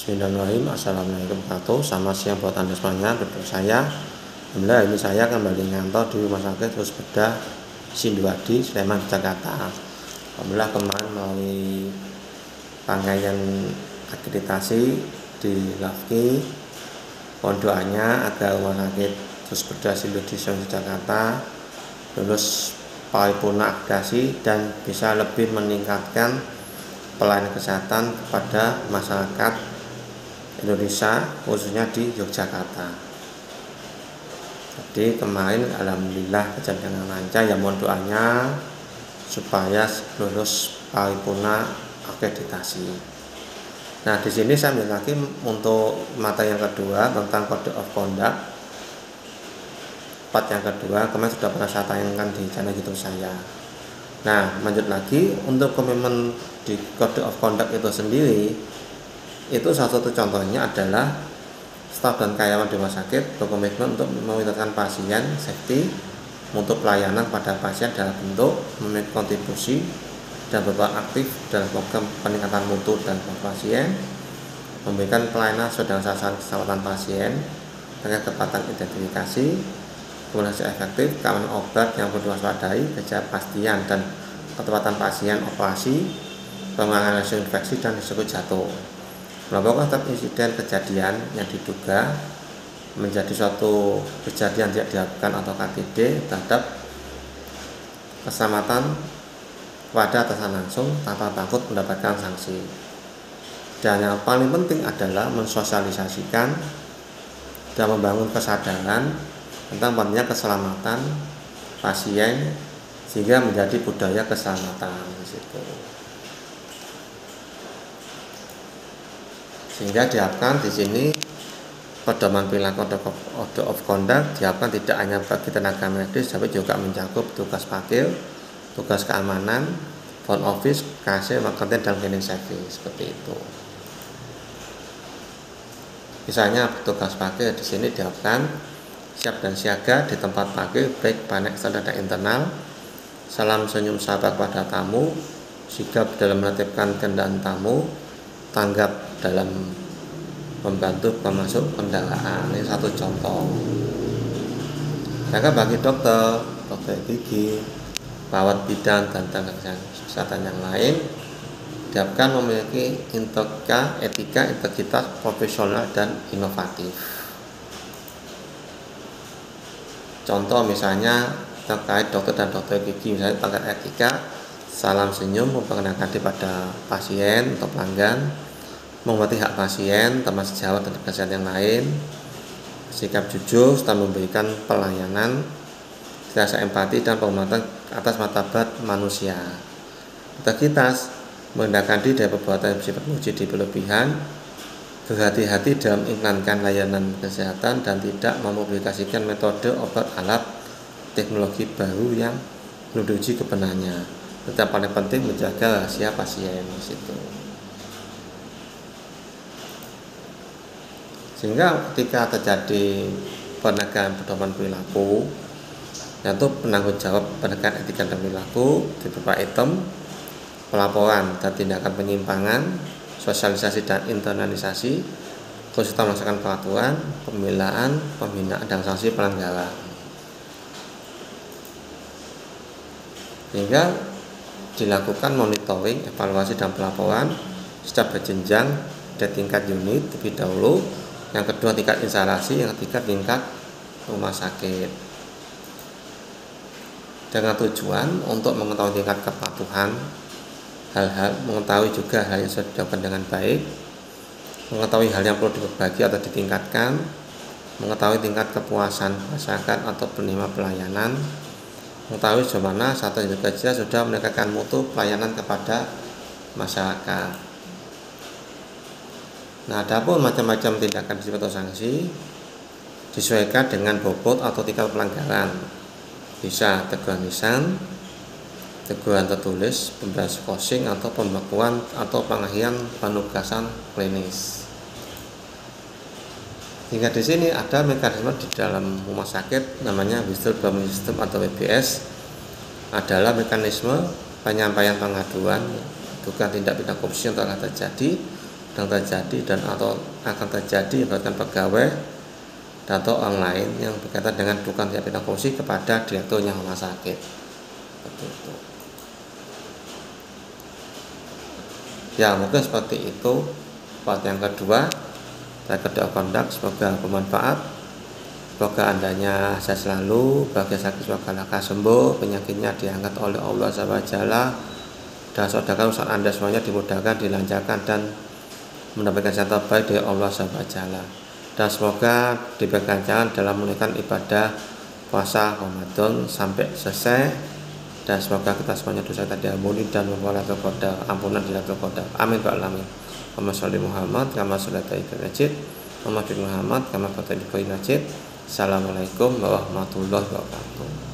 Bismillahirrahmanirrahim. Assalamualaikum warahmatullahi wabarakatuh. Selamat siang buat anda semuanya. Betul saya. Alhamdulillah ini saya kembali ngantor di Rumah Sakit Terus Bedah Sinduadi, Sleman, Jakarta. Alhamdulillah kemarin melalui rangkaian akreditasi di LAFKI. Mohon doanya agar Rumah Sakit Terus Bedah Sinduadi, Sleman, Jakarta lulus paripurna akreditasi dan bisa lebih meningkatkan pelayanan kesehatan kepada masyarakat Indonesia, khususnya di Yogyakarta. Jadi kemarin alhamdulillah kejadian dengan lancar, ya mohon doanya supaya lulus paripurna akreditasi. Nah, di sini saya ambil lagi untuk materi yang kedua tentang Code of Conduct. Part yang kedua kemarin sudah pernah saya tayangkan di channel YouTube saya. Nah, lanjut lagi untuk komitmen di Code of Conduct itu sendiri, itu salah satu contohnya adalah staf dan karyawan di rumah sakit berkomitmen untuk memprioritaskan pasien, safety, untuk pelayanan pada pasien dalam bentuk memberi kontribusi dan berperan aktif dalam program peningkatan mutu dan pasien, memberikan pelayanan sesuai dengan sasaran keselamatan pasien dengan kecepatan identifikasi, komunikasi efektif, keamanan obat yang perlu diwaspadai, ketidakpastian dan ketepatan pasien operasi, penanganan risiko infeksi dan risiko jatuh. Melaporkan setiap insiden kejadian yang diduga menjadi suatu kejadian tidak dilakukan atau KTD terhadap keselamatan kepada atasan langsung tanpa takut mendapatkan sanksi. Dan yang paling penting adalah mensosialisasikan dan membangun kesadaran tentang pentingnya keselamatan pasien sehingga menjadi budaya keselamatan di situ. Sehingga diharapkan di sini pedoman perilaku Code of Conduct diharapkan tidak hanya bagi tenaga medis, tapi juga mencakup tugas parkir, tugas keamanan, front office, kasir, marketing dan cleaning service seperti itu. Misalnya tugas parkir di sini diharapkan siap dan siaga di tempat parkir baik baik eksternal dan internal, salam senyum sahabat pada tamu, sigap dalam menertibkan kendaraan tamu, tanggap dalam membantu pemasuk kendaraan. Ini satu contoh. Maka bagi dokter gigi, perawat bidan dan tenaga kesehatan yang lain diharapkan memiliki etika, integritas, profesional dan inovatif. Contoh misalnya terkait dokter dan dokter gigi, misalnya terkait etika, salam senyum memperkenalkan diri pada pasien atau pelanggan, menghormati hak pasien, teman sejawat dan kesehatan yang lain, sikap jujur serta memberikan pelayanan, rasa empati dan penghormatan atas martabat manusia. Integritas merendahkan diri dari perbuatan yang bersifat mujizat berlebihan, berhati-hati dalam mengiklankan layanan kesehatan dan tidak mempublikasikan metode obat alat teknologi baru yang belum diuji kebenarnya. Tetap paling penting menjaga rahasia pasien di situ. Sehingga ketika terjadi penegakan pedoman perilaku, yaitu penanggung jawab penegakan etika dan perilaku di beberapa item, pelaporan dan tindakan penyimpangan, sosialisasi dan internalisasi, kesulitan melaksanakan peraturan, pembelaan, pembinaan dan sanksi pelanggaran. Sehingga dilakukan monitoring, evaluasi dan pelaporan secara berjenjang dari tingkat unit terlebih dahulu, yang kedua tingkat instalasi, yang ketiga tingkat rumah sakit, dengan tujuan untuk mengetahui tingkat kepatuhan hal-hal, mengetahui juga hal yang sudah dilakukan dengan baik, mengetahui hal yang perlu diperbaiki atau ditingkatkan, mengetahui tingkat kepuasan masyarakat atau penerima pelayanan, mengetahui sejauh mana satu unit kerja sudah meningkatkan mutu pelayanan kepada masyarakat. Nah, adapun macam-macam tindakan atau sanksi disesuaikan dengan bobot atau tingkat pelanggaran. Bisa teguran lisan, teguran tertulis, pemberian skosing atau pembekuan atau pengalihan penugasan klinis. Hingga di sini ada mekanisme di dalam rumah sakit namanya whistleblower system atau WBS, adalah mekanisme penyampaian pengaduan dugaan tindak pidana korupsi yang telah terjadi sedang terjadi dan atau akan terjadi bahkan pegawai atau orang lain yang berkaitan dengan tukang tidak pidana korupsi kepada direkturnya rumah sakit. Seperti itu. Ya mungkin seperti itu. Part yang kedua saya kedua kondak, semoga bermanfaat. Semoga andanya sehat selalu, bahagia sakit semoga lekas sembuh, penyakitnya diangkat oleh Allah SWT, dan saudara usaha anda semuanya dimudahkan, dilancarkan dan mendapatkan yang terbaik dari Allah SWT. Dan semoga diberikan jalan dalam menunaikan ibadah puasa Ramadan sampai selesai, dan semoga kita semuanya dosa kita diampuni dan memperoleh ampunan di Lailatul Qadar. Amin ya alamin. Muhammad sholli Muhammad kama sholaita Ibrahim Majid, Muhammad bin Muhammad kama qataita Ibrahim Majid. Assalamualaikum warahmatullahi wabarakatuh.